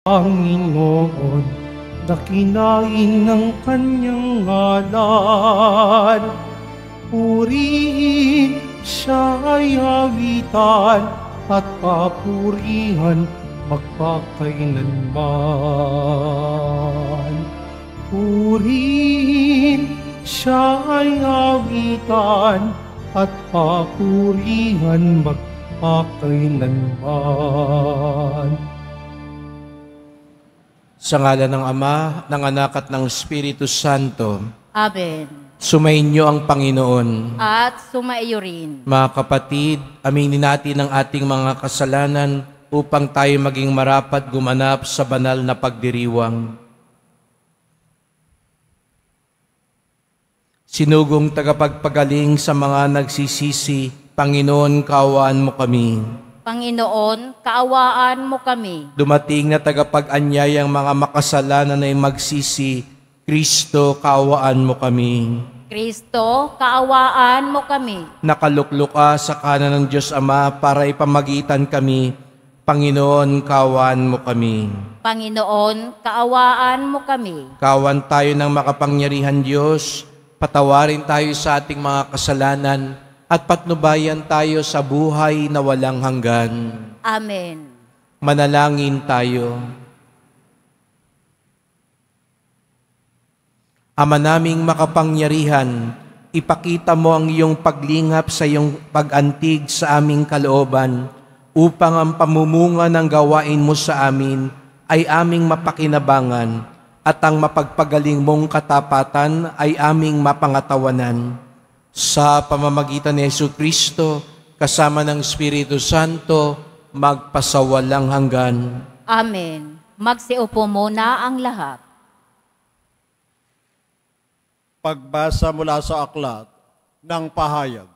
Panginoon, dakinain ng kanyang ngalan. Purihin siya ay awitan at papurihan magpakailanman. Purihin siya ay awitan at papurihan magpakailanman. Sa ngalan ng Ama, ng Anak at ng Espiritu Santo. Amen. Sumainyo ang Panginoon. At sumaiyo rin. Mga kapatid, aminin natin ang ating mga kasalanan upang tayo maging marapat gumanap sa banal na pagdiriwang. Sinugong tagapagpagaling sa mga nagsisisi, Panginoon, kaawaan mo kami. Panginoon, kaawaan mo kami. Dumating na tagapag-anyayang mga makasalanan ay magsisi, Kristo, kaawaan mo kami. Kristo, kaawaan mo kami. Nakaluklok ka sa kanan ng Diyos Ama para ipamagitan kami. Panginoon, kaawaan mo kami. Panginoon, kaawaan mo kami. Kaawaan tayo ng makapangyarihan Diyos, patawarin tayo sa ating mga kasalanan, at patnubayan tayo sa buhay na walang hanggan. Amen. Manalangin tayo. Ama naming makapangyarihan, ipakita mo ang iyong paglingap sa iyong pag-antig sa aming kalooban, upang ang pamumunga ng gawain mo sa amin ay aming mapakinabangan, at ang mapagpagaling mong katapatan ay aming mapangatawanan. Sa pamamagitan ni Jesucristo, kasama ng Espiritu Santo, magpasawalang hanggan. Amen. Magsiupo muna ang lahat. Pagbasa mula sa aklat ng pahayag.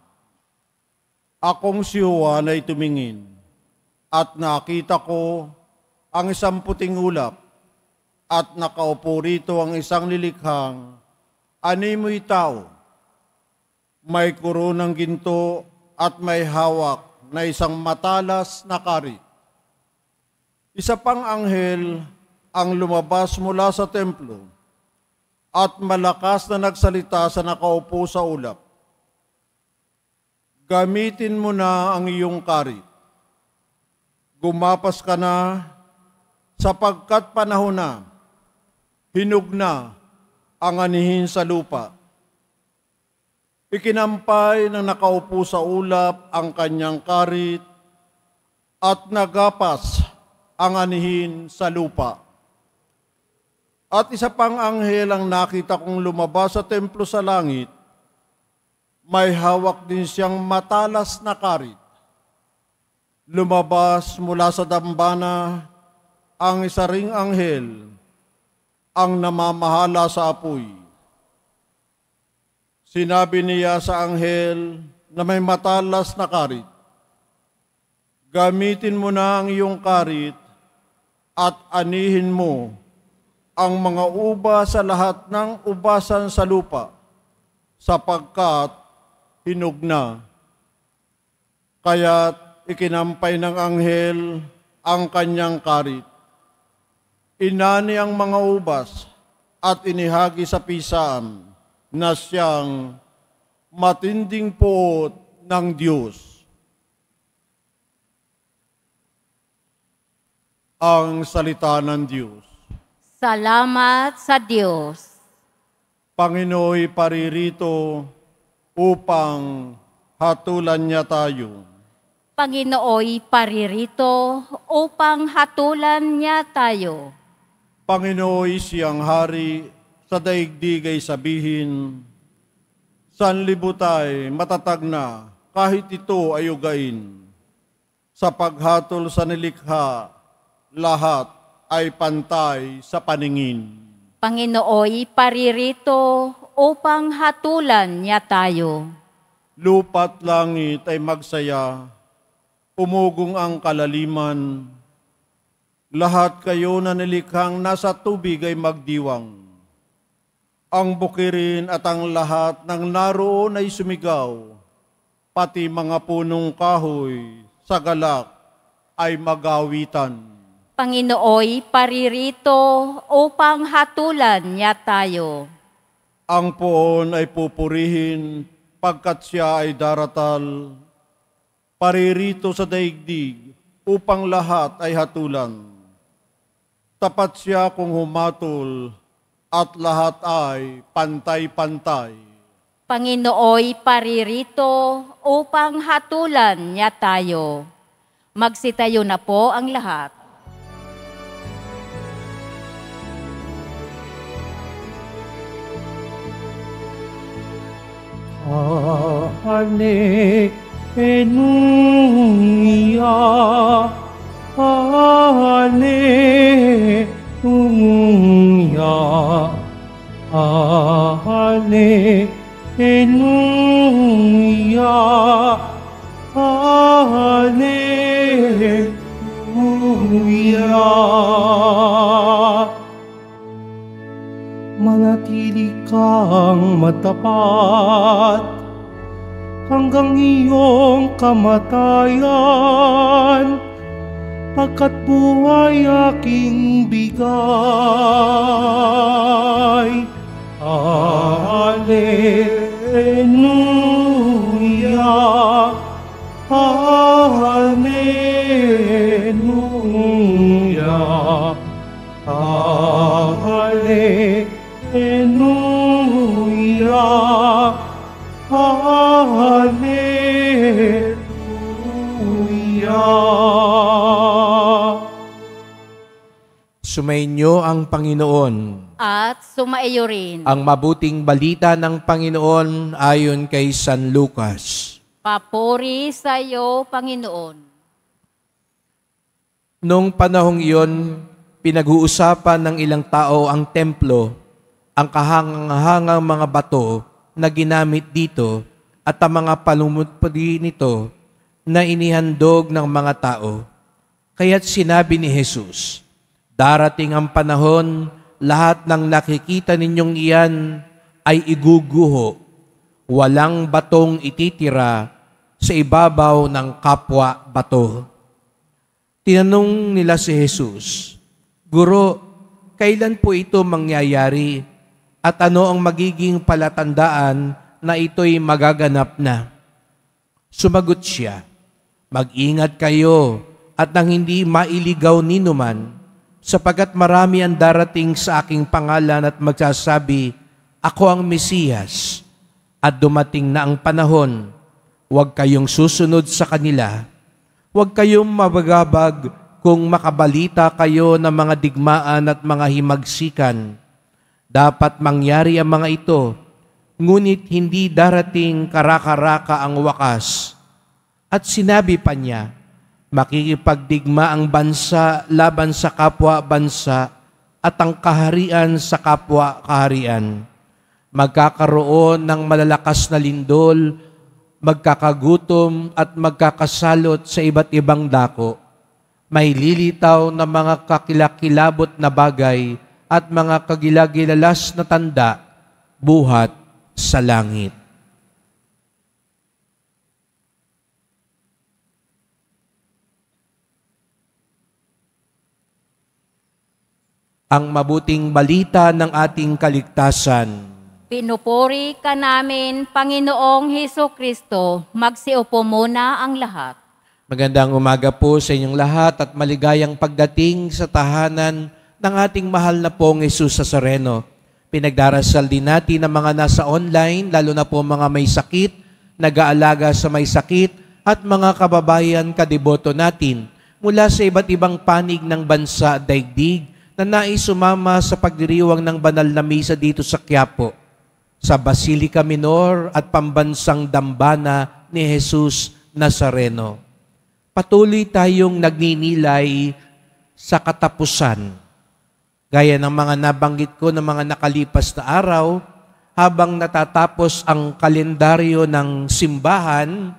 Akong si Juan ay tumingin, at nakita ko ang isang puting ulap, at nakaupo rito ang isang lilikhang animoy tao. May koronang ginto at may hawak na isang matalas na karit. Isa pang anghel ang lumabas mula sa templo at malakas na nagsalita sa nakaupo sa ulap. Gamitin mo na ang iyong karit. Gumapas ka na sapagkat panahon na, hinog na ang anihin sa lupa. Ikinampay ng nakaupo sa ulap ang kanyang karit at nagapas ang anihin sa lupa. At isa pang anghel ang nakita kong lumabas sa templo sa langit, may hawak din siyang matalas na karit. Lumabas mula sa dambana ang isa ring anghel, ang namamahala sa apoy. Sinabi niya sa anghel na may matalas na karit, gamitin mo na ang iyong karit at anihin mo ang mga uba sa lahat ng ubasan sa lupa, sapagkat hinog na. Kaya't ikinampay ng anghel ang kanyang karit. Inani ang mga ubas at inihagi sa pisaan, na siyang matinding puot ng Diyos. Ang salita ng Diyos. Salamat sa Diyos. Panginooy paririto upang hatulan niya tayo. Panginooy paririto upang hatulan niya tayo. Panginooy siyang hari, sa daigdig ay sabihin, sanlibutay matatag na kahit ito ay ugain. Sa paghatol sa nilikha, lahat ay pantay sa paningin. Panginooy paririto upang hatulan niya tayo. Lupa't langit ay magsaya, umugong ang kalaliman. Lahat kayo na nilikhang nasa tubig ay magdiwang. Ang bukirin at ang lahat ng naroon ay sumigaw, pati mga punong kahoy sa galak ay magawitan. Panginooy paririto upang hatulan niya tayo. Ang poon ay pupurihin pagkat siya ay daratal, paririto sa daigdig upang lahat ay hatulan. Tapat siya kung humatul at lahat ay pantay-pantay. Panginooy paririto upang hatulan niya tayo. Magsitayo na po ang lahat. Alleluia, Alleluia, Alleluia, Alleluia. Manatili kang matapat hanggang iyong kamatayan, pagkat buhay aking bigay. Alleluia, Alleluia, Alleluia, Alleluia. Sumainyo ang Panginoon. At sumaiyo rin. Ang mabuting balita ng Panginoon ayon kay San Lucas. Papuri sa iyo, Panginoon. Noong panahong iyon, pinag-uusapan ng ilang tao ang templo, ang kahangang-hangang mga bato na ginamit dito at ang mga palumutpudi nito na inihandog ng mga tao. Kaya't sinabi ni Jesus, darating ang panahon, lahat ng nakikita ninyong iyan ay iguguho. Walang batong ititira sa ibabaw ng kapwa bato. Tinanong nila si Jesus, Guro, kailan po ito mangyayari at ano ang magiging palatandaan na ito'y magaganap na? Sumagot siya, mag-ingat kayo at nang hindi mailigaw ninuman, sapagat marami ang darating sa aking pangalan at magsasabi, ako ang Mesiyas, at dumating na ang panahon, huwag kayong susunod sa kanila. Huwag kayong mabagabag kung makabalita kayo ng mga digmaan at mga himagsikan. Dapat mangyari ang mga ito, ngunit hindi darating karaka-raka ang wakas. At sinabi pa niya, makikipagdigma ang bansa laban sa kapwa-bansa at ang kaharian sa kapwa-kaharian. Magkakaroon ng malalakas na lindol, magkakagutom at magkakasalot sa iba't ibang dako. May lilitaw na mga kakilakilabot na bagay at mga kagilagilalas na tanda buhat sa langit. Ang mabuting balita ng ating kaligtasan. Pinupuri ka namin, Panginoong Hesukristo. Magsiupo muna ang lahat. Magandang umaga po sa inyong lahat at maligayang pagdating sa tahanan ng ating mahal na pong Jesus Nazareno. Pinagdarasal din natin ang mga nasa online, lalo na po mga may sakit, nag-aalaga sa may sakit, at mga kababayan kadiboto natin mula sa iba't ibang panig ng bansa at daigdig na nais sumama sa pagdiriwang ng banal na misa dito sa Quiapo, sa Basilica Minor at pambansang dambana ni Jesus Nazareno. Patuloy tayong nagninilay sa katapusan. Gaya ng mga nabanggit ko ng mga nakalipas na araw, habang natatapos ang kalendaryo ng simbahan,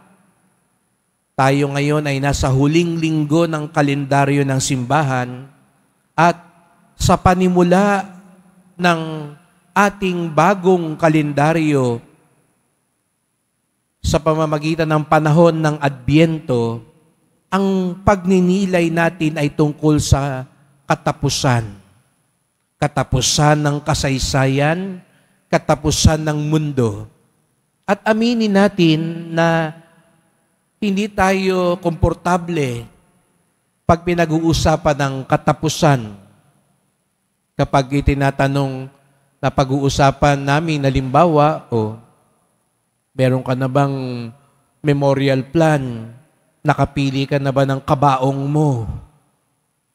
tayo ngayon ay nasa huling linggo ng kalendaryo ng simbahan at sa panimula ng ating bagong kalendaryo sa pamamagitan ng panahon ng Adbyento, ang pagninilay natin ay tungkol sa katapusan. Katapusan ng kasaysayan, katapusan ng mundo. At aminin natin na hindi tayo komportable pag pinag-uusapan ng katapusan. Kapag itinatanong na pag-uusapan namin, halimbawa, meron ka na bang memorial plan? Nakapili ka na ba ng kabaong mo?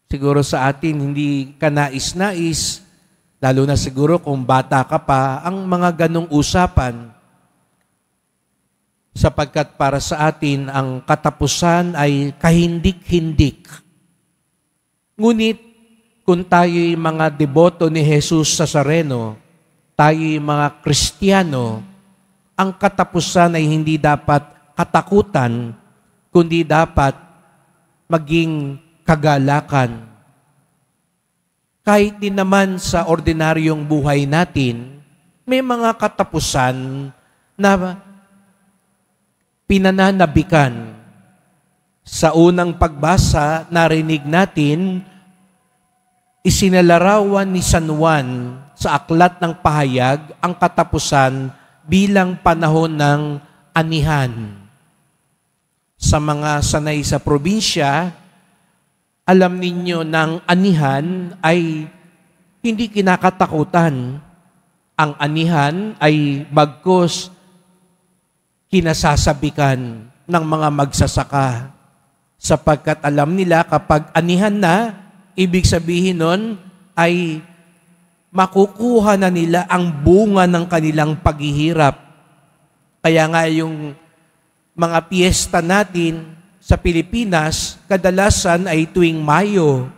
Siguro sa atin, hindi ka nais-nais, lalo na siguro kung bata ka pa, ang mga ganong usapan. Sapagkat para sa atin, ang katapusan ay kahindik-hindik. Ngunit, kung tayo'y mga deboto ni Jesus Nazareno, tayo'y mga Kristiyano, ang katapusan ay hindi dapat katakutan, kundi dapat maging kagalakan. Kahit din naman sa ordinaryong buhay natin, may mga katapusan na pinananabikan. Sa unang pagbasa, narinig natin, isinalarawan ni San Juan sa Aklat ng Pahayag ang katapusan bilang panahon ng anihan. Sa mga sanay sa probinsya, alam ninyo ng anihan ay hindi kinakatakutan. Ang anihan ay bagkus kinasasabikan ng mga magsasaka. Sapagkat alam nila kapag anihan na, ibig sabihin nun ay makukuha na nila ang bunga ng kanilang paghihirap. Kaya nga yung mga piyesta natin sa Pilipinas, kadalasan ay tuwing Mayo,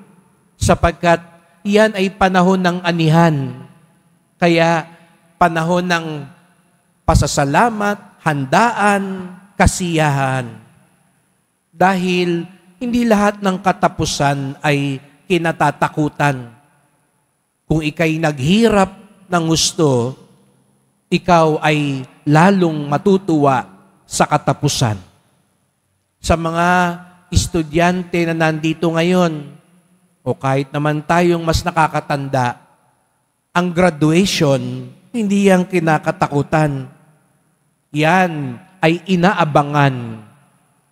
sapagkat iyan ay panahon ng anihan. Kaya panahon ng pasasalamat, handaan, kasiyahan. Dahil hindi lahat ng katapusan ay kinatatakutan. Kung ikay naghirap ng gusto, ikaw ay lalong matutuwa sa katapusan. Sa mga estudyante na nandito ngayon, o kahit naman tayong mas nakakatanda, ang graduation, hindi yan kinakatakutan. Yan ay inaabangan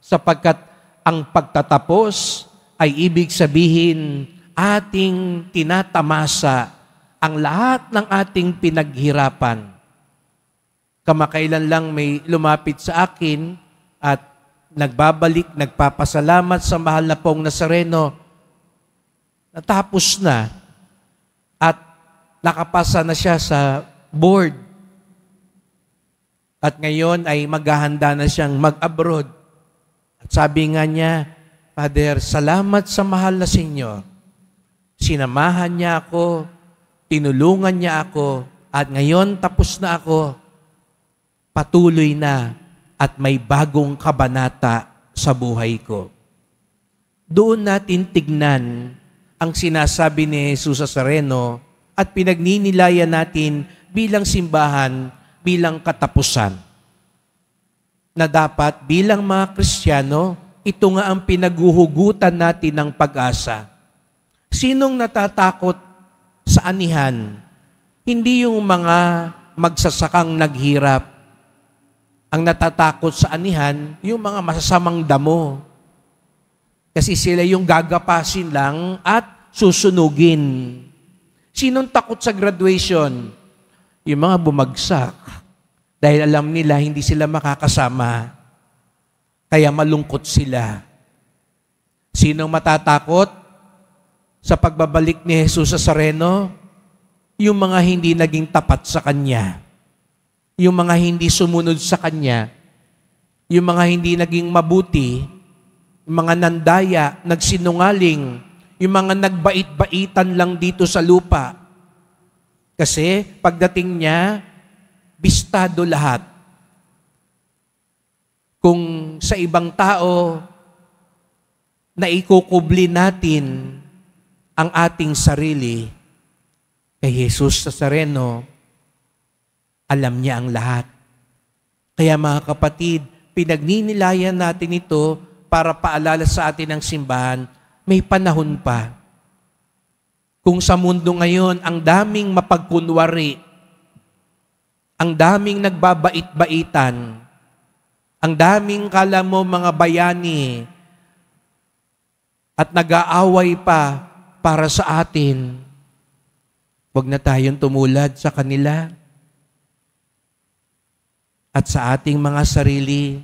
sapagkat ang pagtatapos ay ibig sabihin ating tinatamasa ang lahat ng ating pinaghirapan. Kamakailan lang may lumapit sa akin at nagpapasalamat sa mahal na pong Nazareno. Natapos na at nakapasa na siya sa board. At ngayon ay maghahanda na siyang mag-abroad. At sabi nga niya, Father, salamat sa mahal na Senyor. Sinamahan niya ako, tinulungan niya ako, at ngayon tapos na ako. Patuloy na at may bagong kabanata sa buhay ko. Doon natin tignan ang sinasabi ni Jesus Nazareno at pinagninilayan natin bilang simbahan, bilang katapusan. Na dapat bilang mga Kristiyano, ito nga ang pinaguhugutan natin ng pag-asa. Sinong natatakot sa anihan? Hindi yung mga magsasakang naghirap. Ang natatakot sa anihan, yung mga masasamang damo. Kasi sila yung gagapasin lang at susunugin. Sinong takot sa graduation? Yung mga bumagsak. Dahil alam nila hindi sila makakasama. Kaya malungkot sila. Sinong matatakot sa pagbabalik ni Jesus Nazareno? Yung mga hindi naging tapat sa Kanya. Yung mga hindi sumunod sa Kanya. Yung mga hindi naging mabuti. Yung mga nandaya, nagsinungaling. Yung mga nagbait-baitan lang dito sa lupa. Kasi pagdating niya, bistado lahat. Kung sa ibang tao, naikukubli natin ang ating sarili, kay Jesus Nazareno, alam niya ang lahat. Kaya mga kapatid, pinagninilayan natin ito para paalala sa atin ng simbahan, may panahon pa. Kung sa mundo ngayon, ang daming mapagkunwari, ang daming nagbabait-baitan, ang daming kala mo mga bayani, at nag-aaway pa para sa atin, huwag na tayong tumulad sa kanila. At sa ating mga sarili,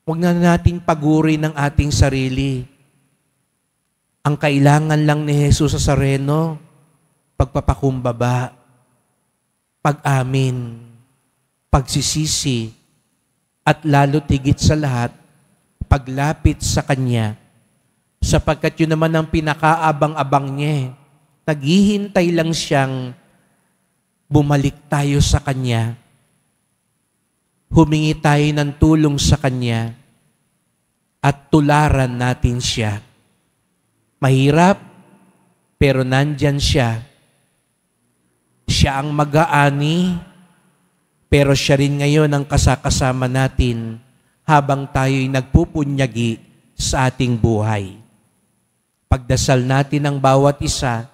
huwag na nating paguri ng ating sarili. Ang kailangan lang ni Jesus sa Nazareno, pagpapakumbaba, pag-amin, pagsisisi, at lalo tigit sa lahat, paglapit sa Kanya. Sapagkat yun naman ang pinakaabang-abang niya. Naghihintay lang siyang bumalik tayo sa Kanya. Humingi tayo ng tulong sa Kanya at tularan natin siya. Mahirap, pero nandyan siya. Siya ang mag-aani, pero siya rin ngayon ang kasakasama natin habang tayo'y nagpupunyagi sa ating buhay. Pagdasal natin ang bawat isa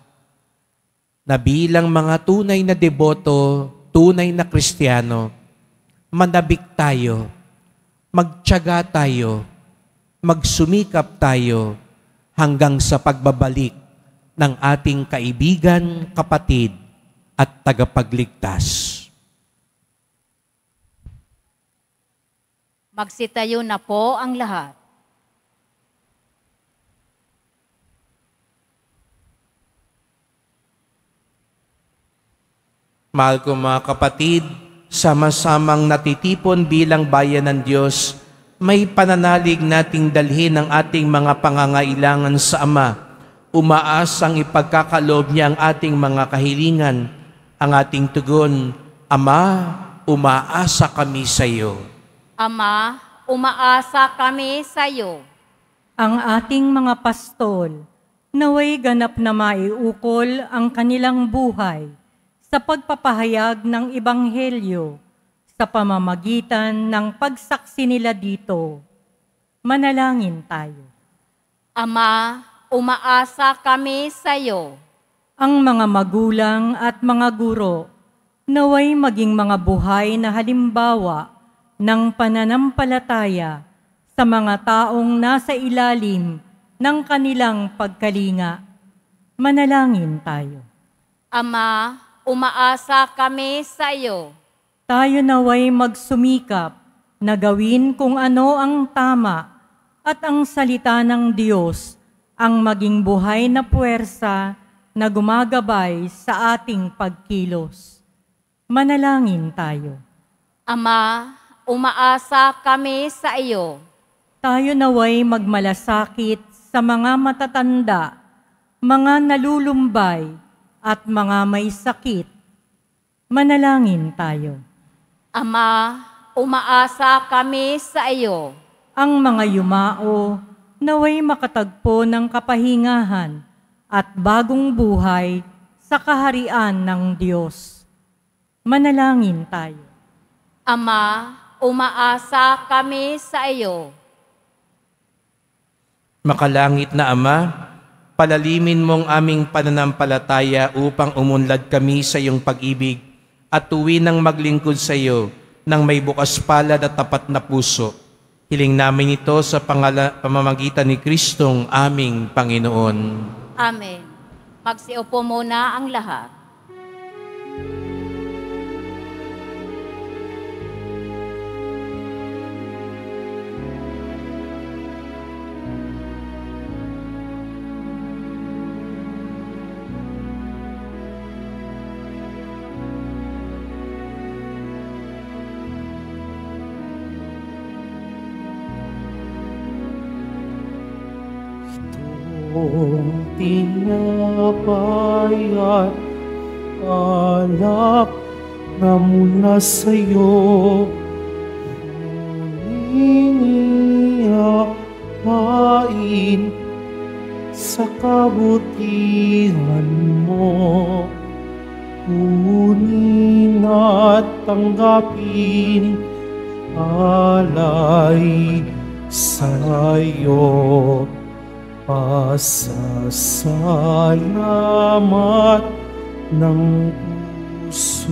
na bilang mga tunay na deboto, tunay na Kristiyano, manabik tayo, magtiyaga tayo, magsumikap tayo, hanggang sa pagbabalik ng ating kaibigan, kapatid, at tagapagligtas. Magsitayo na po ang lahat. Mahal ko mga kapatid, sama-samang natitipon bilang bayan ng Diyos, may pananalig nating dalhin ang ating mga pangangailangan sa Ama. Umaasang ipagkakaloob niya ang ating mga kahilingan. Ang ating tugon, Ama, umaasa kami sa iyo. Ama, umaasa kami sa iyo. Ang ating mga pastol, naway ganap na maiukol ang kanilang buhay sa pagpapahayag ng Ebanghelyo, sa pamamagitan ng pagsaksi nila dito. Manalangin tayo. Ama, umaasa kami sa iyo. Ang mga magulang at mga guro, naway maging mga buhay na halimbawa ng pananampalataya sa mga taong nasa ilalim ng kanilang pagkalinga. Manalangin tayo. Ama, umaasa kami sa iyo. Tayo naway magsumikap na gawin kung ano ang tama at ang salita ng Diyos ang maging buhay na puwersa na gumagabay sa ating pagkilos. Manalangin tayo. Ama, umaasa kami sa iyo. Tayo naway magmalasakit sa mga matatanda, mga nalulumbay at mga may sakit. Manalangin tayo. Ama, umaasa kami sa iyo. Ang mga yumao naway makatagpo ng kapahingahan at bagong buhay sa kaharian ng Diyos. Manalangin tayo. Ama, umaasa kami sa iyo. Makalangit na Ama, palalimin mong aming pananampalataya upang umunlad kami sa iyong pag-ibig at tuwi ng maglingkod sa iyo ng may bukas palad at tapat na puso. Hiling namin ito sa pamamagitan ni Kristong aming Panginoon. Amen. Magsiupo muna ang lahat. Kung tinapay at alak na mula sa'yo, ngunit sa kabutihan mo, kunin at tanggapin alay sa'yo pasasalamat ng puso.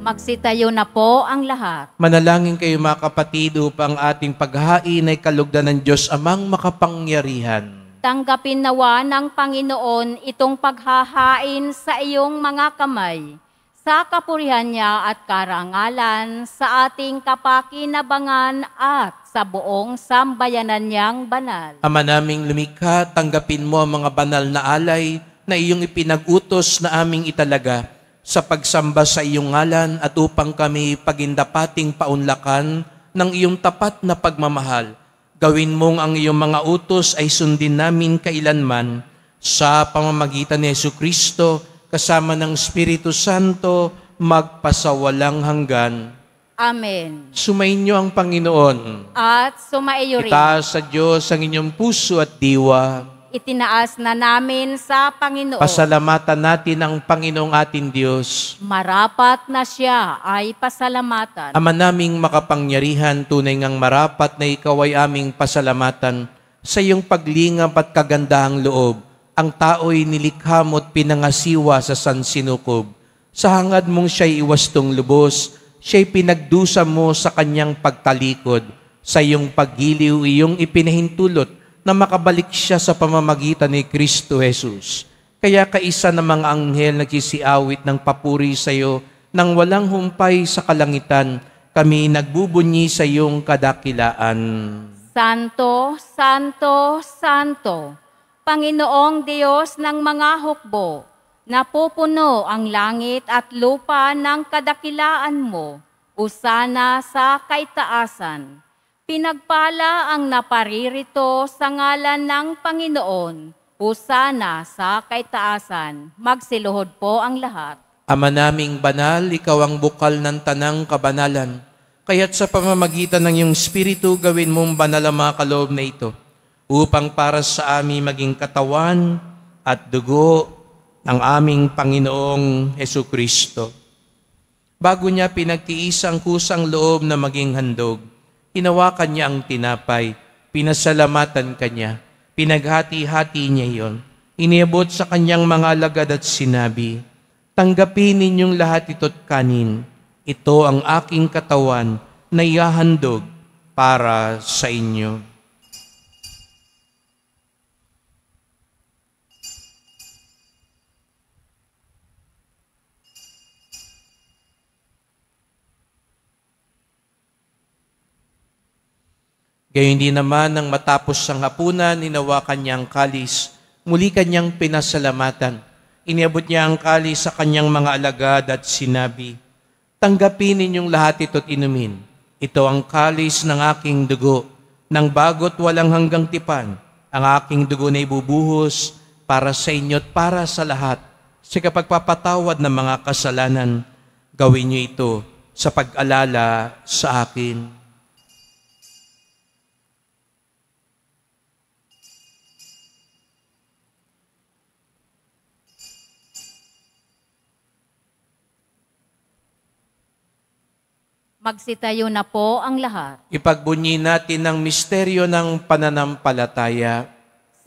Magsitayo na po ang lahat. Manalangin kayo mga kapatid upang ating paghahain ay kalugdan ng Diyos Amang makapangyarihan. Tanggapin nawa ng Panginoon itong paghahain sa iyong mga kamay, sa kapurihan niya at karangalan, sa ating kapakinabangan at sa buong sambayanan niyang banal. Ama naming lumikha, tanggapin mo ang mga banal na alay na iyong ipinag-utos na aming italaga sa pagsamba sa iyong ngalan at upang kami pagindapating paunlakan ng iyong tapat na pagmamahal. Gawin mong ang iyong mga utos ay sundin namin kailanman sa pamamagitan ni Jesucristo kasama ng Espiritu Santo magpasawalang hanggan. Amen. Sumainyo ang Panginoon. At sumaiyo rin. Itaas sa Diyos ang inyong puso at diwa. Itinaas na namin sa Panginoon. Pasalamatan natin ang Panginoong ating Diyos. Marapat na siya ay pasalamatan. Ama naming makapangyarihan, tunay ngang marapat na ikaw ay aming pasalamatan sa iyong paglingap at kagandahang loob. Ang tao'y nilikha mo at pinangasiwa sa sansinukob. Sa hangad mong siya'y iwastong lubos, siya'y pinagdusa mo sa kanyang pagtalikod. Sa iyong paggiliw, iyong ipinahintulot na makabalik siya sa pamamagitan ni Kristo Jesus. Kaya kaisa ng mga anghel nagsisiawit ng papuri sa iyo nang walang humpay sa kalangitan, kami nagbubunyi sa iyong kadakilaan. Santo, Santo, Santo, Panginoong Diyos ng mga hukbo, napupuno ang langit at lupa ng kadakilaan mo, usana sa kaitaasan. Pinagpala ang naparirito sa ngalan ng Panginoon, husana sa kaitaasan. Magsiluhod po ang lahat. Ama naming banal, ikaw ang bukal ng tanang kabanalan. Kaya't sa pamamagitan ng iyong Espiritu, gawin mong banal ang mga kaloob na ito, upang para sa amin maging katawan at dugo ng aming Panginoong Jesucristo. Bago niya pinagtiis ang kusang loob na maging handog, hinawakan niya ang tinapay, pinasalamatan kanya, pinaghati-hati niya iyon, iniabot sa kanyang mga alagad at sinabi, tanggapin ninyong lahat ito't kanin, ito ang aking katawan na ihahandog para sa inyo. Gayon din naman nang matapos ang hapunan, hinawakan niya ang kalis, muli kanyang pinasalamatan. Iniabot niya ang kalis sa kanyang mga alagad at sinabi, tanggapin ninyong lahat ito't inumin. Ito ang kalis ng aking dugo, ng bago't walang hanggang tipan. Ang aking dugo na ibubuhos para sa inyo at para sa lahat. Sa kapagpapatawad ng mga kasalanan, gawin niyo ito sa pag-alala sa akin. Magsitayo na po ang lahat. Ipagbunyi natin ang misteryo ng pananampalataya.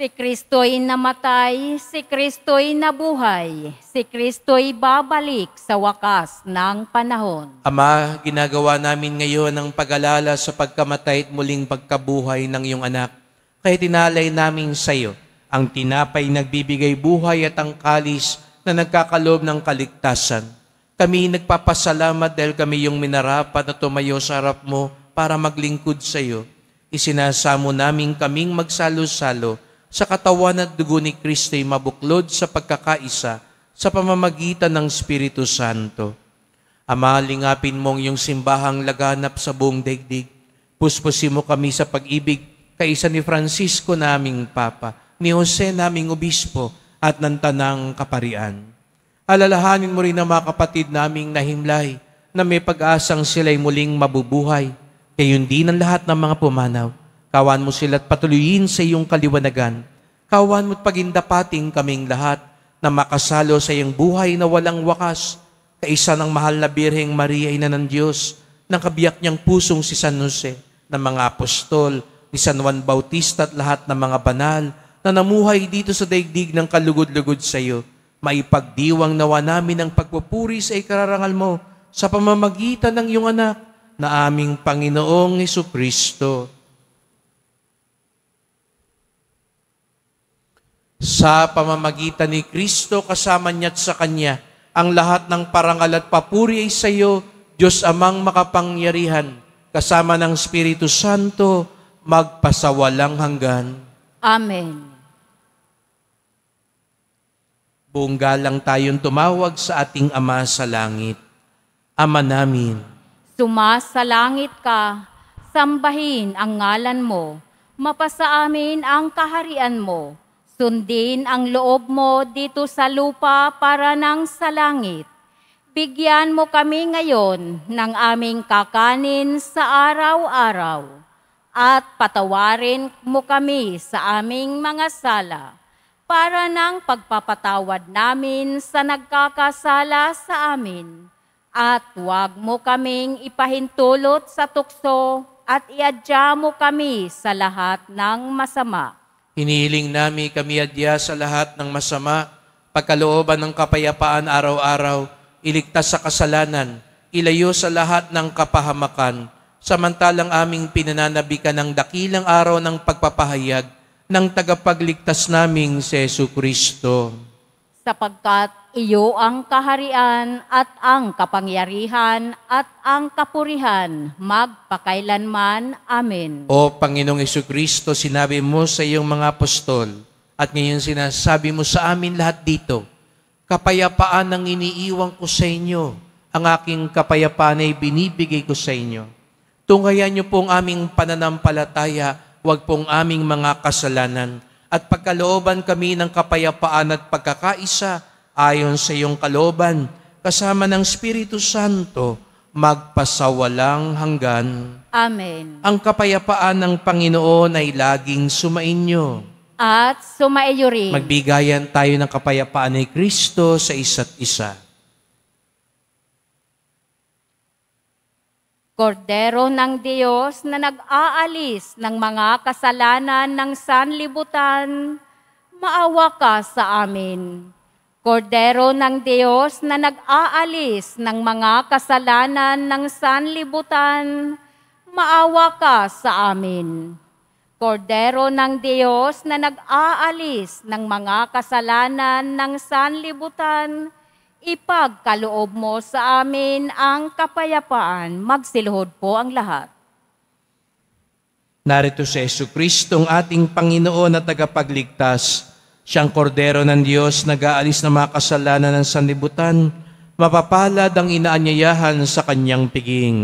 Si Kristo'y namatay, si Kristo'y nabuhay, si Kristo'y babalik sa wakas ng panahon. Ama, ginagawa namin ngayon ang pag-alala sa pagkamatay at muling pagkabuhay ng iyong anak. Kaya tinalay namin sa iyo ang tinapay nagbibigay buhay at ang kalis na nagkakaloob ng kaligtasan. Kami nagpapasalamat dahil kami yung minarapat na tumayo sa harap mo para maglingkod sa iyo. Isinasamo namin kaming magsalo-salo sa katawan at dugo ni Kristo'y mabuklod sa pagkakaisa sa pamamagitan ng Espiritu Santo. Ama, lingapin mong yung simbahang laganap sa buong daigdig. Puspusin mo kami sa pag-ibig kaisa ni Francisco naming Papa, ni Jose naming Obispo at ng Tanang Kaparian. Alalahanin mo rin ang mga kapatid naming nahimlay na may pag-asang sila'y muling mabubuhay. Gayon din ang lahat ng mga pumanaw. Kawan mo sila at patuloyin sa iyong kaliwanagan. Kawan mo at pagindapating kaming lahat na makasalo sa iyong buhay na walang wakas. kaisa ng mahal na Birheng Maria, ina ng Diyos, ng kabiyak niyang pusong si San Jose, ng mga apostol, ni San Juan Bautista at lahat ng mga banal na namuhay dito sa daigdig ng kalugod-lugod sa iyo, maipagdiwang nawa namin ang pagpupuri sa ikararangal mo sa pamamagitan ng iyong anak na aming Panginoong Hesukristo. Sa pamamagitan ni Kristo, kasama niya at sa Kanya, ang lahat ng parangal at papuri ay sa iyo, Diyos Amang makapangyarihan, kasama ng Espiritu Santo, magpasawalang hanggan. Amen. Buong galang tayong tumawag sa ating Ama sa langit. Ama namin, Sumasalangit ka, sambahin ang ngalan mo, mapasa amin ang kaharian mo, sundin ang loob mo dito sa lupa para nang sa langit. Bigyan mo kami ngayon ng aming kakanin sa araw-araw, at patawarin mo kami sa aming mga sala, para nang pagpapatawad namin sa nagkakasala sa amin. At huwag mo kaming ipahintulot sa tukso at iadya mo kami sa lahat ng masama. hinihiling namin kami adya sa lahat ng masama, pagkalooban ng kapayapaan araw-araw, iligtas sa kasalanan, ilayo sa lahat ng kapahamakan, samantalang aming pinananabikan ng dakilang araw ng pagpapahayag ng tagapagligtas naming si Jesucristo. Sapagkat iyo ang kaharian at ang kapangyarihan at ang kapurihan magpakailanman. Amen. O Panginoong Jesucristo, sinabi mo sa iyong mga apostol, at ngayon sinasabi mo sa amin lahat dito, kapayapaan ang iniiwan ko sa inyo, ang aking kapayapaan ay binibigay ko sa inyo. Tunghayan niyo pong aming pananampalataya, huwag pong aming mga kasalanan, at pagkalooban kami ng kapayapaan at pagkakaisa ayon sa iyong kalooban, kasama ng Espiritu Santo, magpasawalang hanggan. Amen. Ang kapayapaan ng Panginoon ay laging sumainyo. At sumaiyo rin. Magbigayan tayo ng kapayapaan ni Kristo sa isa't isa. Kordero ng Diyos na nag-aalis ng mga kasalanan ng sanlibutan, maawa ka sa amin. Kordero ng Diyos na nag-aalis ng mga kasalanan ng sanlibutan, maawa ka sa amin. Kordero ng Diyos na nag-aalis ng mga kasalanan ng sanlibutan, ipagkaloob mo sa amin ang kapayapaan. Magsiluhod po ang lahat. Narito si Jesucristo, ang ating Panginoon at tagapagligtas. Siyang kordero ng Diyos, nag-aalis ng mga kasalanan ng sanlibutan. Mapapalad ang inaanyayahan sa kanyang piging.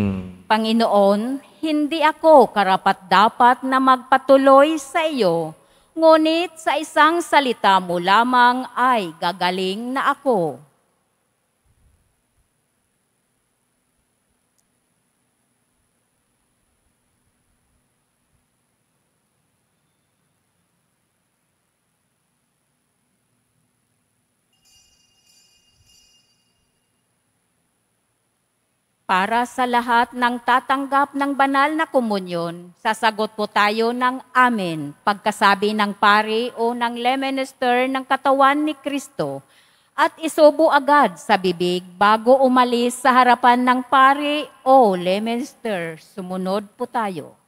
Panginoon, hindi ako karapat-dapat na magpatuloy sa iyo, ngunit sa isang salita mo lamang ay gagaling na ako. Para sa lahat ng tatanggap ng banal na komunyon, sasagot po tayo ng Amen pagkasabi ng pari o ng lay minister ng katawan ni Kristo at isubo agad sa bibig bago umalis sa harapan ng pari o lay minister. Sumunod po tayo.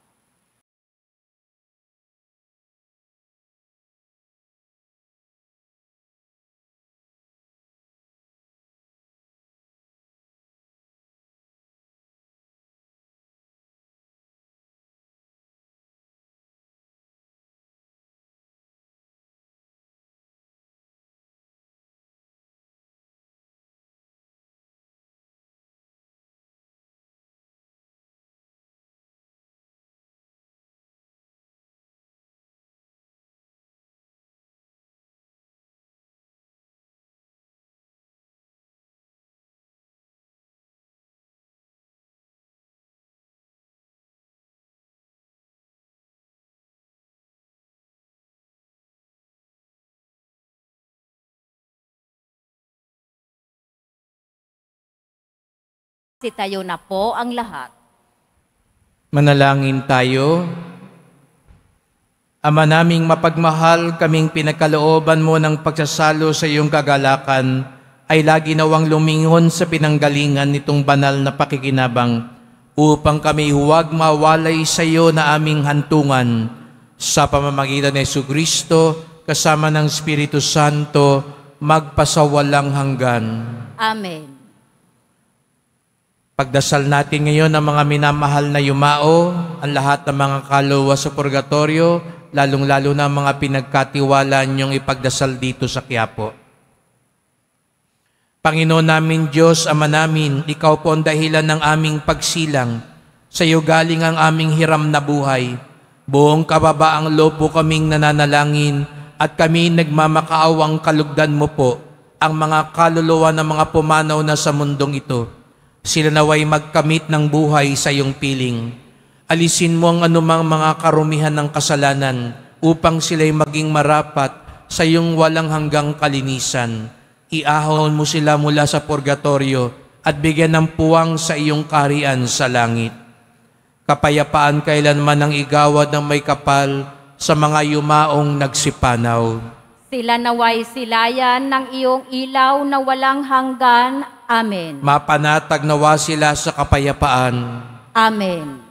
Magsitayo na po ang lahat. Manalangin tayo. Ama naming mapagmahal, kaming pinagkalooban mo ng pagsasalo sa iyong kagalakan ay lagi nawang lumingon sa pinanggalingan nitong banal na pakikinabang upang kami huwag mawalay sa iyo na aming hantungan sa pamamagitan ni Jesucristo kasama ng Espiritu Santo magpasawalang hanggan. Amen. Pagdasal natin ngayon ang mga minamahal na yumao, ang lahat ng mga kaluluwa sa purgatorio, lalong-lalo na ang mga pinagkatiwala niyong ipagdasal dito sa Quiapo. Panginoon namin Diyos, Ama namin, Ikaw po ang dahilan ng aming pagsilang. Sa iyo galing ang aming hiram na buhay. Buong kababaang loob po kaming nananalangin at kami nagmamakaawang kalugdan mo po ang mga kaluluwa ng mga pumanaw na sa mundong ito. Sila naway magkamit ng buhay sa iyong piling. Alisin mo ang anumang mga karumihan ng kasalanan upang sila'y maging marapat sa iyong walang hanggang kalinisan. Iahon mo sila mula sa purgatorio at bigyan ng puwang sa iyong kaharian sa langit. Kapayapaan kailanman ang igawad ng may kapal sa mga yumaong nagsipanaw. Sila naway silayan ng iyong ilaw na walang hanggan. Amen. Mapanatag nawa sila sa kapayapaan. Amen.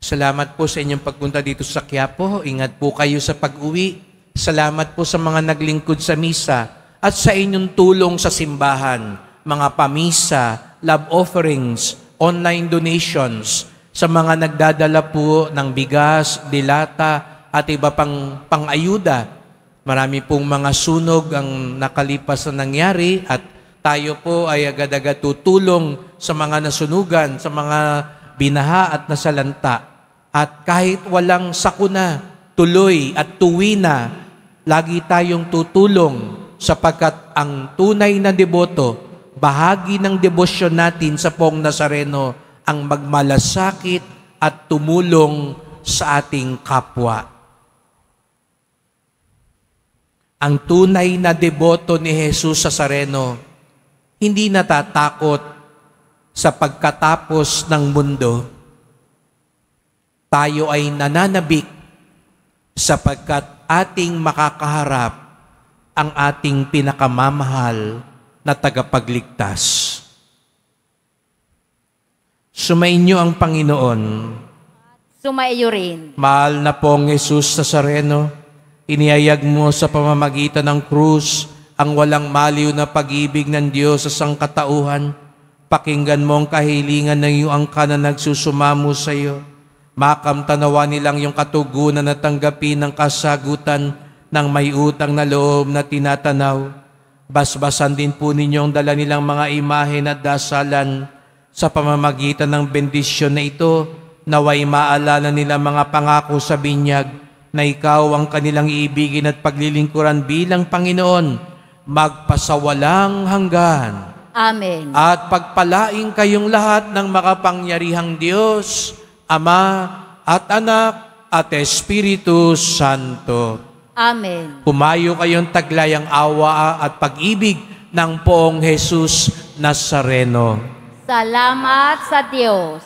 Salamat po sa inyong pagpunta dito sa Quiapo. Ingat po kayo sa pag-uwi. Salamat po sa mga naglingkod sa misa at sa inyong tulong sa simbahan, mga pamisa, love offerings, online donations, sa mga nagdadala po ng bigas, dilata at iba pang pang-ayuda. Marami pong mga sunog ang nakalipas na nangyari at tayo po ay agad-agad tutulong sa mga nasunugan, sa mga binaha at nasalanta. At kahit walang sakuna, tuloy at tuwi na, lagi tayong tutulong sapagkat ang tunay na deboto, bahagi ng debosyon natin sa Poong Nazareno, ang magmalasakit at tumulong sa ating kapwa. Ang tunay na deboto ni Jesus Nazareno, hindi natatakot sa pagkatapos ng mundo. Tayo ay nananabik sapagkat ating makakaharap ang ating pinakamamahal na tagapagligtas. Sumainyo ang Panginoon. Sumaiyo rin. Mahal na pong Jesus Nazareno, inihayag mo sa pamamagitan ng krus ang walang maliw na pag-ibig ng Diyos sa sangkatauhan. Pakinggan mo ang kahilingan ng iyong angka na nagsusumamo sa iyo. Makamtanawa nilang yung katugunan na tanggapin ng kasagutan ng may utang na loob na tinatanaw. Basbasan din po ninyong dala nilang mga imahe at dasalan sa pamamagitan ng bendisyon na ito, naway maalala nila mga pangako sa binyag na ikaw ang kanilang iibigin at paglilingkuran bilang Panginoon, magpasawalang hanggan. Amen. At pagpalaing kayong lahat ng makapangyarihang Diyos, Ama at Anak at Espiritu Santo. Amen. Pumayo kayong taglayang awa at pag-ibig ng Poong Jesus Nazareno. Salamat sa Diyos.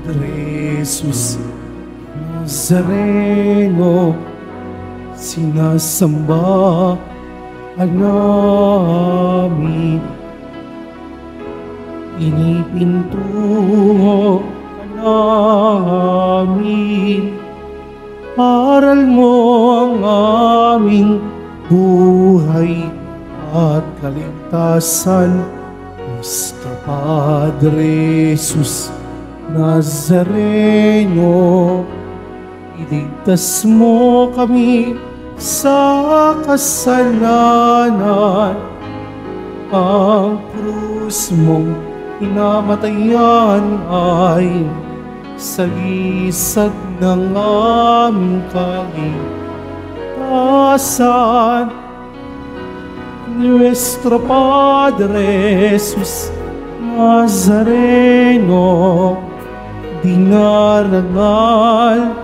Padre Jesus Nazareno, sinasamba ka namin, inipintungo ka namin, aral mo ang aming buhay at kaligtasan. Nuestro Padre Jesus Nazareno, iligtas mo kami sa kasalanan. Ang krus mong pinamatayan ay Salisag ng aming kaligtasan, Nuestro Padre Jesus Nazareno, dinarangal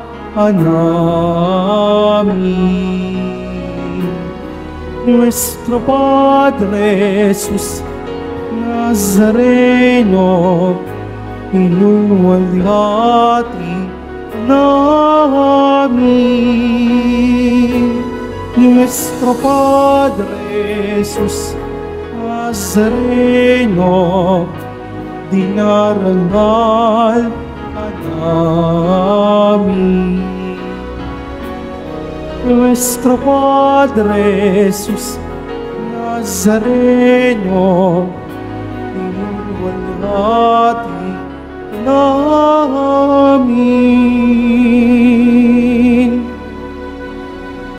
namin. Nuestro Padre Jesus Nazareno, inuwalhati namin. Nuestro Padre Jesus Nazareno, dinarangal namin. Nuestro Padre Jesus Nazareno, inuwalhati namin.